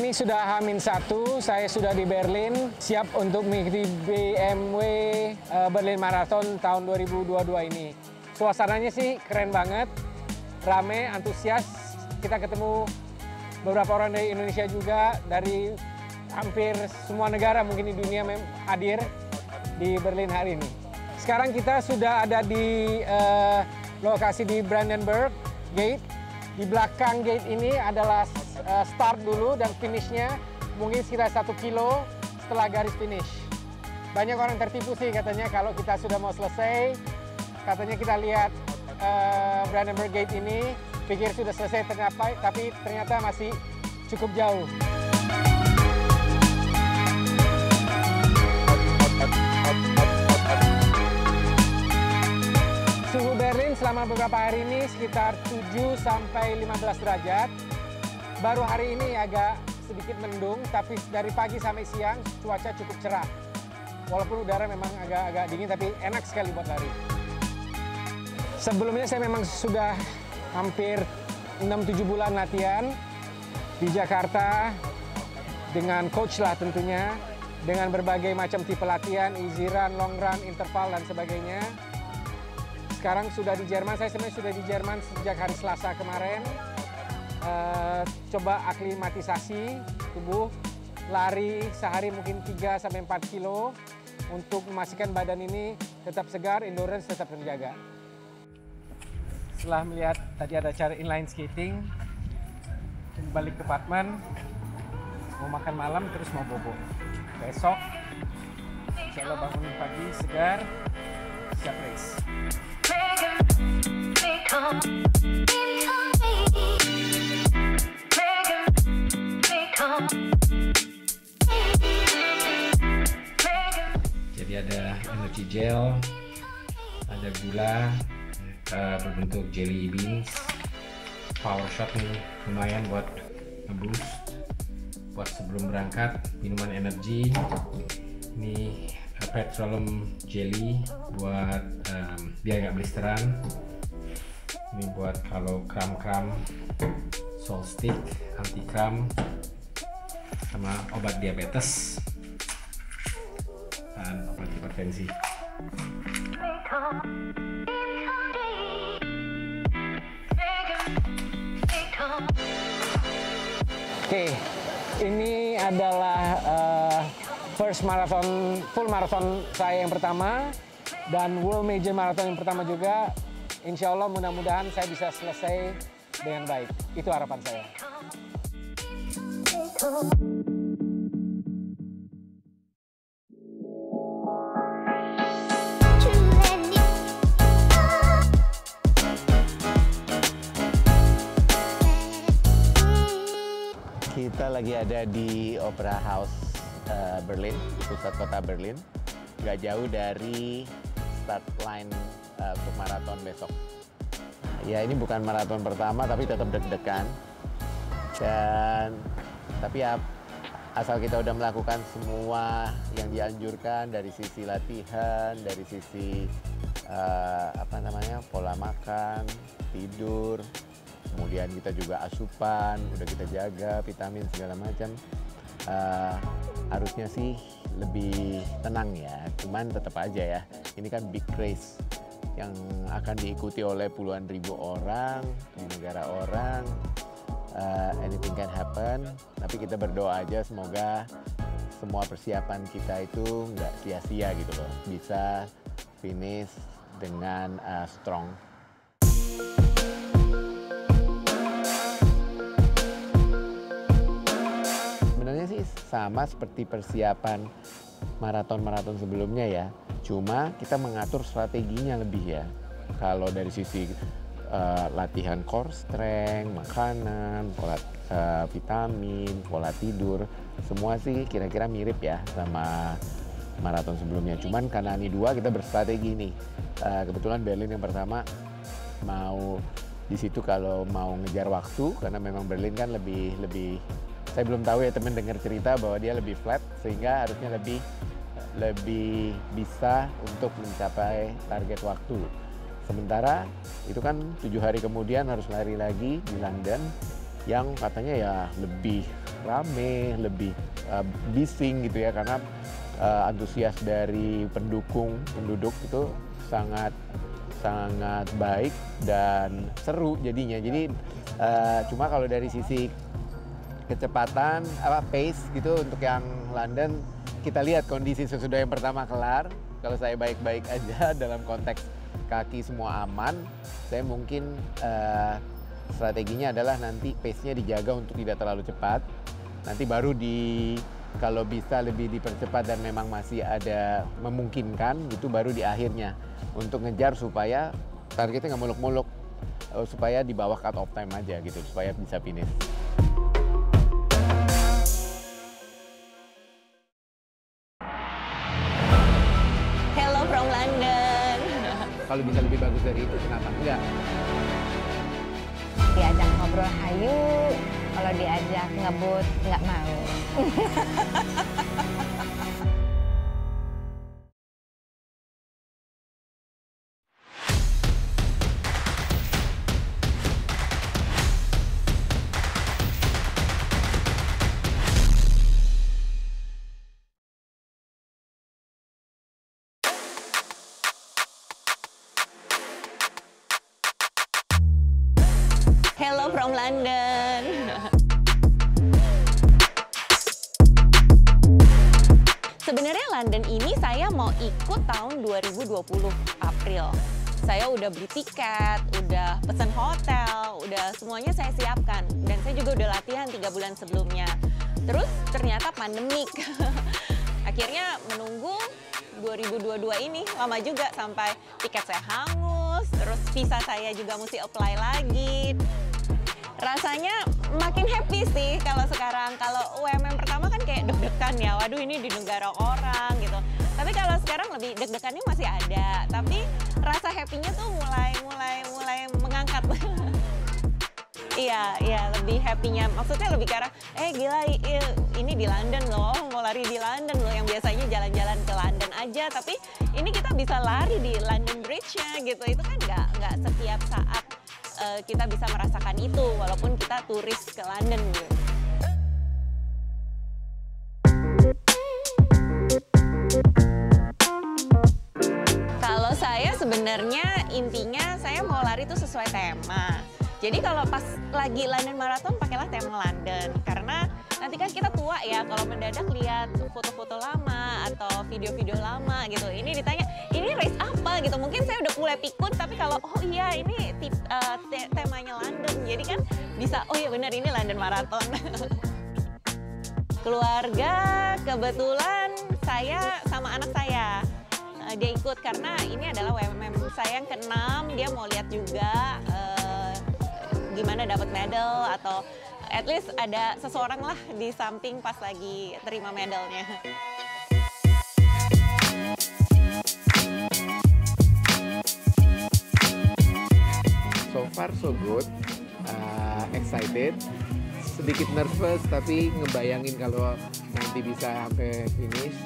ini sudah H-1, saya sudah di Berlin, siap untuk mengikuti BMW Berlin Marathon tahun 2022 ini. Suasananya sih keren banget, rame, antusias. Kita ketemu beberapa orang dari Indonesia juga, dari hampir semua negara mungkin di dunia hadir di Berlin hari ini. Sekarang kita sudah ada di lokasi di Brandenburg Gate. Di belakang gate ini adalah start dulu dan finishnya mungkin sekitar 1 kilo setelah garis finish. Banyak orang tertipu sih katanya kalau kita sudah mau selesai, katanya kita lihat Brandenburg Gate ini, pikir sudah selesai tercapai, tapi ternyata masih cukup jauh. Suhu Berlin selama beberapa hari ini sekitar 7 sampai 15 derajat. Baru hari ini agak sedikit mendung, tapi dari pagi sampai siang cuaca cukup cerah. Walaupun udara memang agak dingin, tapi enak sekali buat lari. Sebelumnya saya memang sudah hampir 6-7 bulan latihan di Jakarta dengan coach lah tentunya, dengan berbagai macam tipe latihan, easy run, long run, interval dan sebagainya. Sekarang sudah di Jerman, saya sebenarnya sudah di Jerman sejak hari Selasa kemarin. Coba aklimatisasi tubuh, lari sehari mungkin 3-4 kilo untuk memastikan badan ini tetap segar, endurance tetap terjaga. Setelah melihat tadi ada cara inline skating, balik ke apartemen, mau makan malam terus mau bobo. Besok, insya Allah bangun pagi segar, siap race. Jadi ada energy gel, ada gula berbentuk jelly beans, power shot nih lumayan buat nge-boost buat sebelum berangkat, minuman energi. Ini petroleum jelly buat biar nggak blisteran. Ini buat kalau kram-kram, salt stick, anti kram, sama obat diabetes dan obat hipertensi. Oke, ini adalah first marathon, full marathon saya yang pertama dan World Major Marathon yang pertama juga. Insya Allah mudah-mudahan saya bisa selesai dengan baik. Itu harapan saya. Kita lagi ada di Opera House Berlin, di pusat kota Berlin. Gak jauh dari start line untuk maraton besok. Ya ini bukan maraton pertama tapi tetap deg-degan. Tapi ya asal kita udah melakukan semua yang dianjurkan dari sisi latihan, dari sisi pola makan, tidur, kemudian kita juga asupan, udah kita jaga vitamin segala macam. Harusnya sih lebih tenang ya, cuman tetap aja ya, ini kan big race yang akan diikuti oleh puluhan ribu orang di negara orang. Anything can happen, tapi kita berdoa aja semoga semua persiapan kita itu nggak sia-sia gitu loh, bisa finish dengan strong. Sebenarnya sih sama seperti persiapan maraton-maraton sebelumnya ya, cuma kita mengatur strateginya lebih ya. Kalau dari sisi latihan core strength, makanan, pola vitamin, pola tidur, semua sih kira-kira mirip ya sama maraton sebelumnya. Cuman karena ini dua kita berstrategi nih. Kebetulan Berlin yang pertama mau di situ kalau mau ngejar waktu, karena memang Berlin kan lebih saya belum tahu ya, temen dengar cerita bahwa dia lebih flat sehingga harusnya lebih bisa untuk mencapai target waktu. Sementara itu kan 7 hari kemudian harus lari lagi di London yang katanya ya lebih rame, lebih bising gitu ya, karena antusias dari penduduk itu sangat baik dan seru jadinya. Jadi cuma kalau dari sisi kecepatan, pace gitu untuk yang London, kita lihat kondisi sesudah yang pertama kelar. Kalau saya baik-baik aja dalam konteks kaki semua aman, saya mungkin strateginya adalah nanti pace-nya dijaga untuk tidak terlalu cepat. Nanti baru kalau bisa lebih dipercepat dan memang masih ada memungkinkan gitu, baru di akhirnya untuk ngejar supaya targetnya nggak muluk-muluk, supaya di bawah cut off time aja gitu, supaya bisa finish. Hello from London. Kalau bisa lebih bagus dari itu, kenapa enggak? Diajak ngobrol hayu, kalau diajak ngebut nggak mau. Hello from London. Sebenarnya London ini saya mau ikut tahun 2020 April. Saya udah beli tiket, udah pesen hotel, udah semuanya saya siapkan. Dan saya juga udah latihan 3 bulan sebelumnya. Terus ternyata pandemik. Akhirnya menunggu 2022 ini lama juga, sampai tiket saya hangus, terus visa saya juga mesti apply lagi. Rasanya makin happy sih kalau sekarang. Kalau UMM pertama kan kayak deg-degan ya, waduh ini di negara orang gitu. Tapi kalau sekarang lebih deg-degannya masih ada, tapi rasa happy-nya tuh mulai mengangkat. Iya, lebih happy-nya. Maksudnya lebih karena, gila ini di London loh, mau lari di London loh, yang biasanya jalan-jalan ke London aja, tapi ini kita bisa lari di London Bridge-nya gitu. Itu kan nggak setiap saat kita bisa merasakan itu, walaupun kita turis ke London gitu. Kalau saya sebenarnya intinya saya mau lari itu sesuai tema. Jadi kalau pas lagi London Marathon pakailah tema London, karena nanti kan kita tua ya kalau mendadak lihat foto-foto lama atau video-video lama gitu. Ini ditanya, ini race apa gitu. Mungkin saya udah mulai pikun, tapi kalau oh iya ini temanya London. Jadi kan bisa, oh iya benar ini London Marathon. Keluarga kebetulan saya sama anak saya. Dia ikut karena ini adalah WMM saya yang ke-6, dia mau lihat juga gimana dapat medal, atau at least ada seseorang lah di samping pas lagi terima medalnya. So far so good, excited, sedikit nervous tapi ngebayangin kalau nanti bisa sampai finish,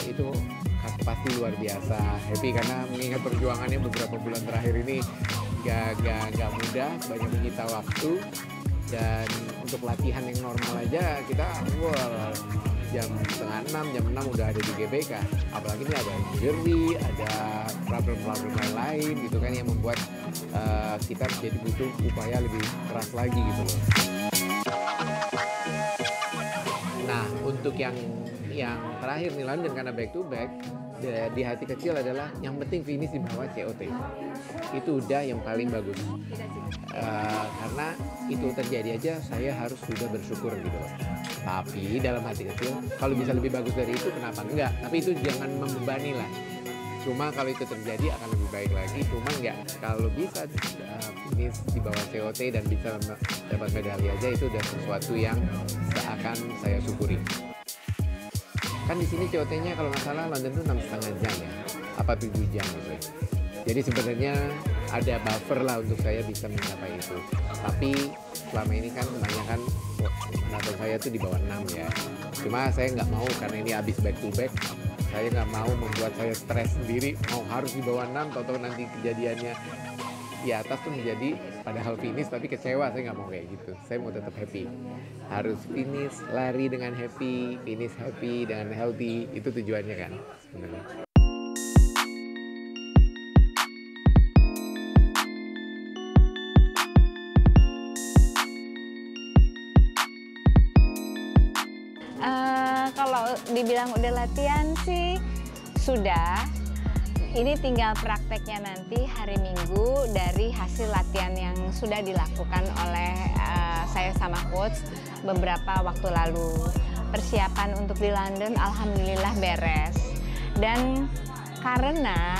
itu pasti luar biasa happy, karena mengingat perjuangannya beberapa bulan terakhir ini gak mudah, banyak menyita waktu, dan untuk latihan yang normal aja kita jam 5:30, jam 6 udah ada di GBK, apalagi ini ada injury, ada problem lain gitu kan yang membuat kita jadi butuh upaya lebih keras lagi gitu loh. Nah untuk yang terakhir nih London, karena back to back, di hati kecil adalah yang penting finish di bawah COT. Itu udah yang paling bagus. Karena itu terjadi aja saya harus sudah bersyukur gitu loh. Tapi dalam hati kecil, kalau bisa lebih bagus dari itu kenapa enggak? Tapi itu jangan membebani lah. Cuma kalau itu terjadi akan lebih baik lagi. Cuma enggak, kalau bisa finish di bawah COT dan bisa dapat medali aja, itu udah sesuatu yang seakan saya syukuri. Kan di sini COT-nya kalau nggak salah London tuh 6,5 jam ya, apa 7 jam maksudnya. Jadi sebenarnya ada buffer lah untuk saya bisa mencapai itu. Tapi selama ini kan kebanyakan maraton saya tuh di bawah 6 ya. Cuma saya nggak mau, karena ini habis back to back, saya nggak mau membuat saya stres sendiri, mau harus di bawah 6, tahu-tahu nanti kejadiannya di atas tuh menjadi padahal finish tapi kecewa. Saya nggak mau kayak gitu. Saya mau tetap happy. Harus finish lari dengan happy, finish happy dengan healthy. Itu tujuannya kan sebenarnya. Kalau dibilang udah latihan sih sudah. Ini tinggal prakteknya nanti hari Minggu dari hasil latihan yang sudah dilakukan oleh saya sama coach beberapa waktu lalu. Persiapan untuk di London alhamdulillah beres. Dan karena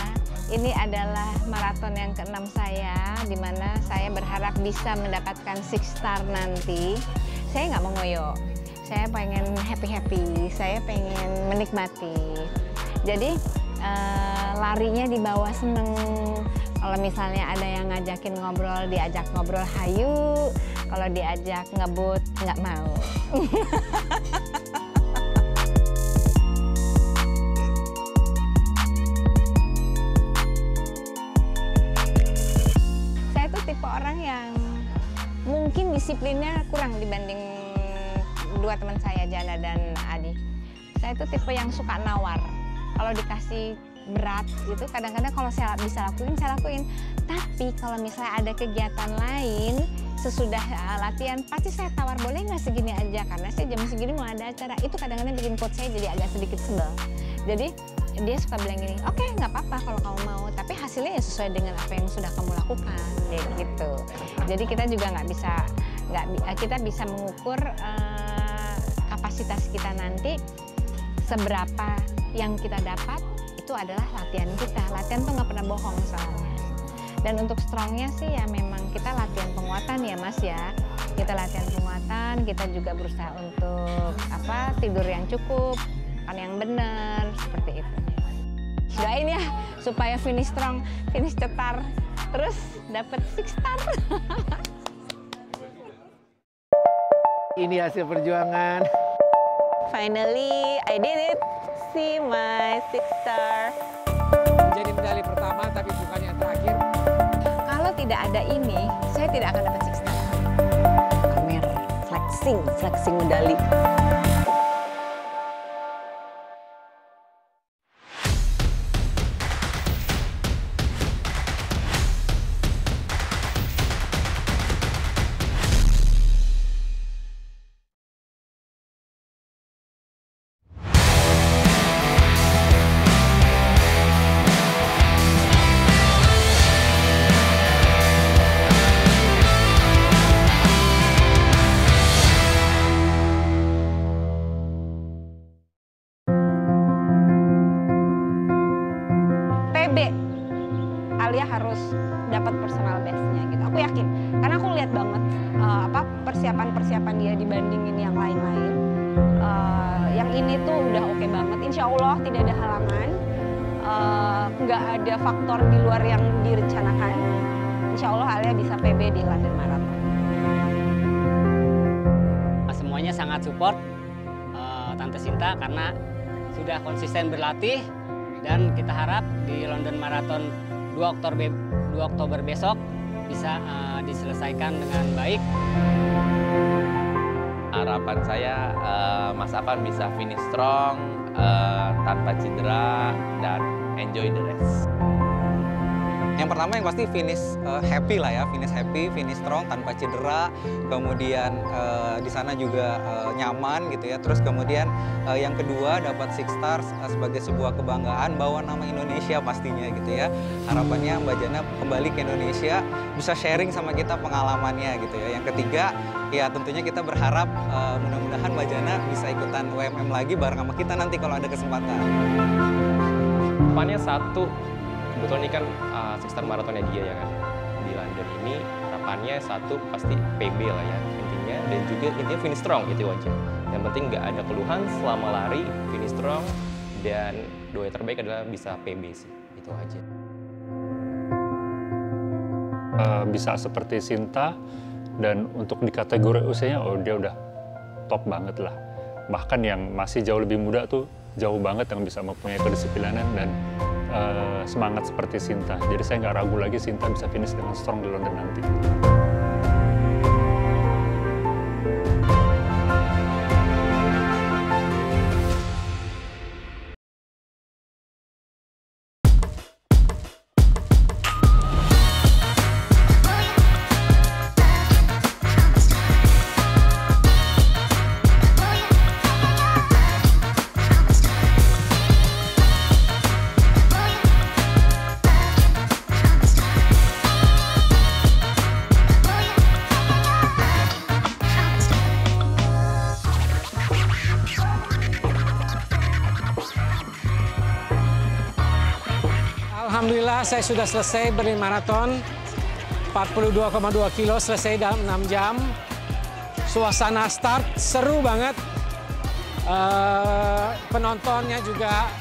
ini adalah maraton yang ke-6 saya, di mana saya berharap bisa mendapatkan 6 star nanti, saya nggak mau ngoyo. Saya pengen happy-happy, saya pengen menikmati. Jadi larinya di bawah seneng. Kalau misalnya ada yang ngajakin ngobrol, diajak ngobrol hayu. Kalau diajak ngebut, nggak mau. Saya tuh tipe orang yang mungkin disiplinnya kurang dibanding dua teman saya, Jana dan Adi. Saya tuh tipe yang suka nawar. Kalau dikasih berat itu kadang-kadang kalau saya bisa lakuin, saya lakuin. Tapi kalau misalnya ada kegiatan lain sesudah latihan, pasti saya tawar, boleh nggak segini aja, karena saya jam segini mau ada acara. Itu kadang-kadang bikin coach saya jadi agak sedikit sebel. Jadi dia suka bilang gini, oke, nggak apa-apa kalau kamu mau, tapi hasilnya ya sesuai dengan apa yang sudah kamu lakukan, kayak gitu. Jadi kita juga kita bisa mengukur kapasitas kita nanti seberapa yang kita dapat itu adalah latihan kita. Latihan tuh nggak pernah bohong soalnya. Dan untuk strongnya sih ya memang kita latihan penguatan ya Mas ya. Kita latihan penguatan, kita juga berusaha untuk tidur yang cukup, makan yang benar, seperti itu. Doain ya supaya finish strong, finish cetar, terus dapat 6 star. Ini hasil perjuangan. Finally, I did it. See my 6 star. Jadi medali pertama tapi bukan yang terakhir. Kalau tidak ada ini, saya tidak akan dapat 6 star. Pamer, flexing medali. Alia harus dapat personal best-nya gitu. Aku yakin, karena aku lihat banget persiapan dia dibandingin yang lain-lain. Yang ini tuh udah oke banget. Insya Allah tidak ada halangan, nggak ada faktor di luar yang direncanakan. Insya Allah Alia bisa PB di London Marathon. Semuanya sangat support Tante Sinta karena sudah konsisten berlatih, dan kita harap di London Marathon 2 Oktober besok bisa diselesaikan dengan baik. Harapan saya Mas Afan bisa finish strong, tanpa cedera, dan enjoy the race. Yang pertama yang pasti finish happy lah ya, finish happy, finish strong tanpa cedera, kemudian di sana juga nyaman gitu ya. Terus kemudian yang kedua dapat 6 stars sebagai sebuah kebanggaan, bawa nama Indonesia pastinya gitu ya. Harapannya Mbak Jana kembali ke Indonesia bisa sharing sama kita pengalamannya gitu ya. Yang ketiga ya tentunya kita berharap mudah-mudahan Mbak Jana bisa ikutan WMM lagi bareng sama kita nanti kalau ada kesempatan. Harapannya satu, kebetulan ini kan 6 star marathonnya dia ya kan, di London ini harapannya satu pasti PB lah ya intinya, dan juga intinya finish strong itu aja. Yang penting nggak ada keluhan selama lari, finish strong, dan doa terbaik adalah bisa PB sih, itu aja. Bisa seperti Sinta, dan untuk di kategori usianya dia udah top banget lah. Bahkan yang masih jauh lebih muda tuh jauh banget yang bisa mempunyai kedisiplinan dan semangat seperti Sinta. Jadi saya nggak ragu lagi Sinta bisa finish dengan strong di London nanti. Alhamdulillah saya sudah selesai Berlin Marathon, 42,2 kilo selesai dalam 6 jam. Suasana start seru banget, penontonnya juga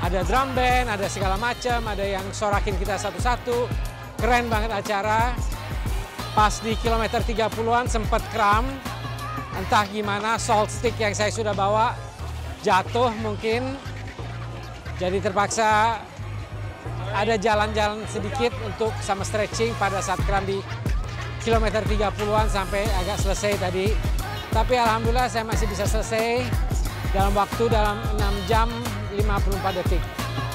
ada drum band, ada segala macam, ada yang sorakin kita satu-satu. Keren banget acara. Pas di kilometer 30-an sempat kram, entah gimana salt stick yang saya sudah bawa jatuh mungkin, jadi terpaksa ada jalan-jalan sedikit untuk sama stretching pada saat kram di kilometer 30-an sampai agak selesai tadi. Tapi alhamdulillah saya masih bisa selesai dalam 6 jam 54 detik.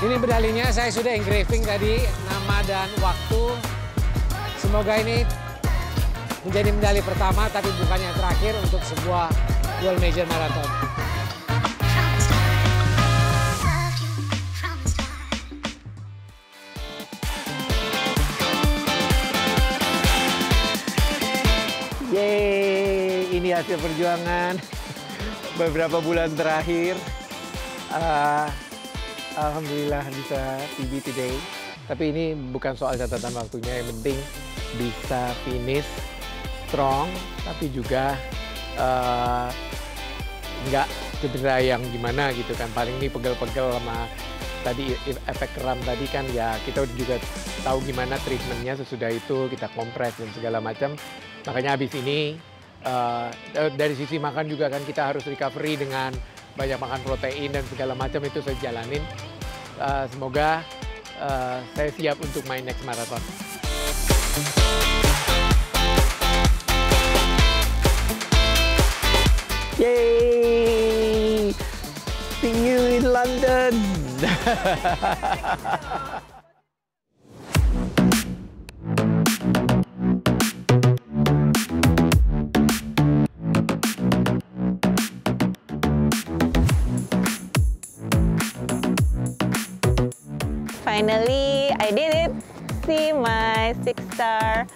Ini medalinya saya sudah engraving tadi, nama dan waktu. Semoga ini menjadi medali pertama tapi bukan yang terakhir untuk sebuah World Major Marathon. Yeay, ini hasil perjuangan beberapa bulan terakhir. Alhamdulillah bisa PB today. Tapi ini bukan soal catatan waktunya, yang penting bisa finish strong, tapi juga nggak cedera yang gimana gitu kan. Paling ini pegel-pegel sama tadi efek kram tadi kan, ya kita juga tahu gimana treatmentnya sesudah itu, kita kompres dan segala macam. Makanya habis ini dari sisi makan juga kan kita harus recovery dengan banyak makan protein dan segala macam, itu saya jalanin. Semoga saya siap untuk main next marathon. Yay! See you in London! Finally, I did it. See my 6-star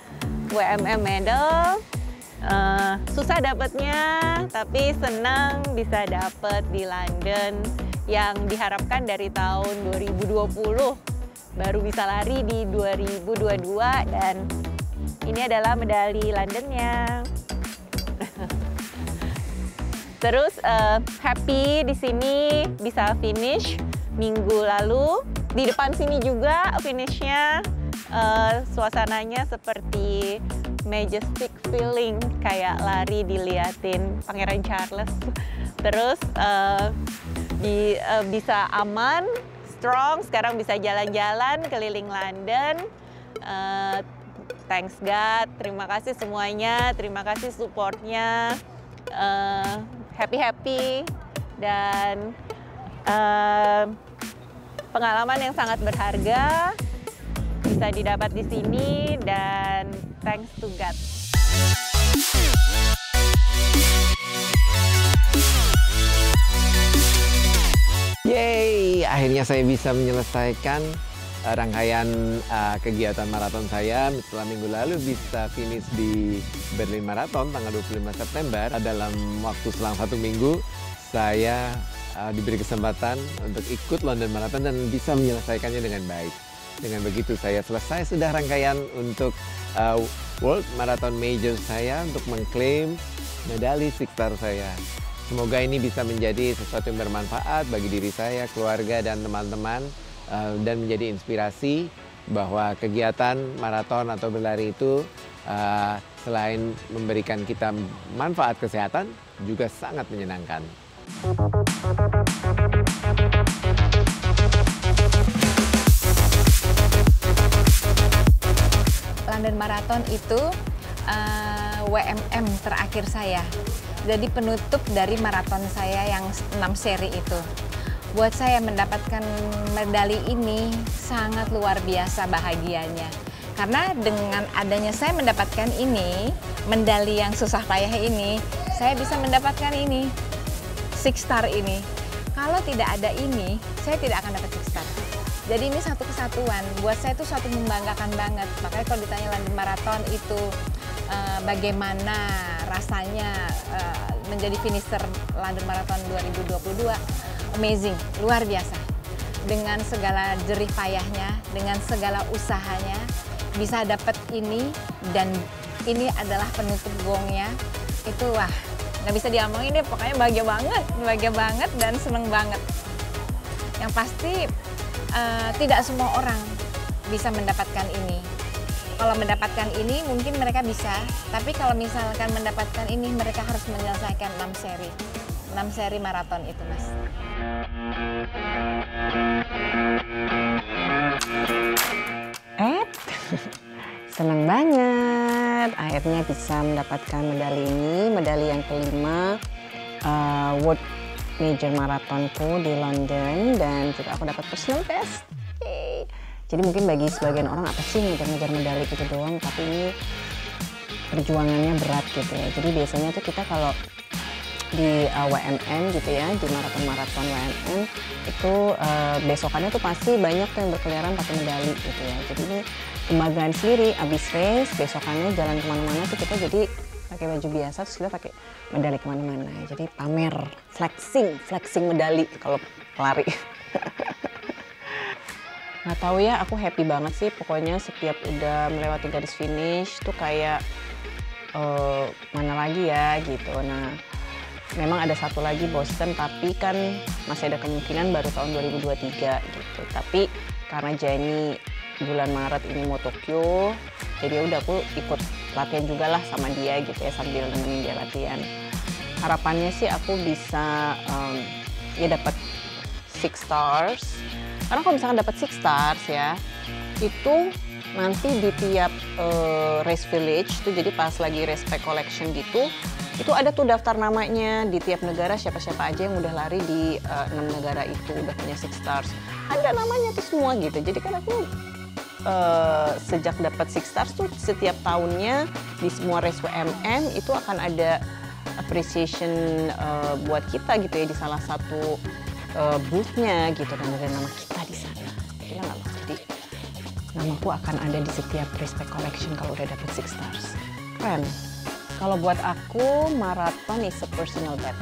WMM medal. Susah dapatnya, tapi senang bisa dapat di London yang diharapkan dari tahun 2020. Baru bisa lari di 2022 dan ini adalah medali Londonnya. Terus happy di sini bisa finish minggu lalu. Di depan sini juga finishnya, suasananya seperti majestic feeling, kayak lari diliatin Pangeran Charles. Terus bisa aman, strong, sekarang bisa jalan-jalan keliling London. Thanks God, terima kasih semuanya, terima kasih supportnya, happy dan pengalaman yang sangat berharga bisa didapat di sini, dan thanks to God. Yeay, akhirnya saya bisa menyelesaikan rangkaian kegiatan maraton saya. Setelah minggu lalu bisa finish di Berlin Marathon tanggal 25 September. Dalam waktu selang 1 minggu, saya diberi kesempatan untuk ikut London Marathon dan bisa menyelesaikannya dengan baik. Dengan begitu saya selesai sudah rangkaian untuk World Marathon Major saya untuk mengklaim medali 6-star saya. Semoga ini bisa menjadi sesuatu yang bermanfaat bagi diri saya, keluarga, dan teman-teman, dan menjadi inspirasi bahwa kegiatan maraton atau berlari itu selain memberikan kita manfaat kesehatan, juga sangat menyenangkan. London Marathon itu WMM terakhir saya. Jadi penutup dari maraton saya yang 6 seri itu. Buat saya mendapatkan medali ini sangat luar biasa bahagianya. Karena dengan adanya saya mendapatkan ini, medali yang susah payah ini, saya bisa mendapatkan ini, 6 star ini. Kalau tidak ada ini, saya tidak akan dapat 6 star. Jadi ini satu kesatuan, buat saya itu suatu membanggakan banget. Makanya kalau ditanya London Marathon itu bagaimana rasanya menjadi finisher London Marathon 2022, amazing, luar biasa. Dengan segala jerih payahnya, dengan segala usahanya, bisa dapat ini, dan ini adalah penutup gongnya, itu wah, nggak bisa diomongin deh, pokoknya bahagia banget dan seneng banget. Yang pasti tidak semua orang bisa mendapatkan ini. Kalau mendapatkan ini mungkin mereka bisa, tapi kalau misalkan mendapatkan ini mereka harus menyelesaikan 6 seri maraton itu, Mas. Senang banget akhirnya bisa mendapatkan medali ini, medali yang kelima World Major Marathonku di London, dan juga aku dapat personal best. Jadi mungkin bagi sebagian orang apa sih ngejar-ngejar medali gitu doang, tapi ini perjuangannya berat gitu ya. Jadi biasanya tuh kita kalau di WMN gitu ya, di maraton WMN itu besokannya tuh pasti banyak tuh yang berkeliaran pakai medali gitu ya. Jadi ini kebanggaan sendiri, abis race besokannya jalan kemana-mana tuh kita jadi pakai baju biasa, terus kita pakai medali kemana-mana. Jadi pamer, flexing medali kalau lari. Nggak tahu ya, aku happy banget sih pokoknya setiap udah melewati garis finish tuh kayak mana lagi ya gitu. Nah memang ada satu lagi Boston, tapi kan masih ada kemungkinan baru tahun 2023 gitu. Tapi karena Jenny bulan Maret ini mau Tokyo, jadi udah aku ikut latihan juga lah sama dia gitu ya, sambil nemenin dia latihan. Harapannya sih aku bisa ya dapat 6 stars. Karena kalau misalkan dapat 6 stars ya, itu nanti di tiap race village tuh, jadi pas lagi race pack collection gitu, itu ada tuh daftar namanya di tiap negara, siapa-siapa aja yang udah lari di 6 negara itu udah punya 6 stars. Ada namanya tuh semua gitu. Jadi kan aku sejak dapat 6 stars tuh setiap tahunnya di semua race WMN itu akan ada appreciation buat kita gitu ya di salah satu booth-nya gitu, dan ada nama kita di sana. Gila nggak loh? Jadi namaku akan ada di setiap race pack collection kalau udah dapat 6 stars. Keren. Kalau buat aku, marathon is a personal bet.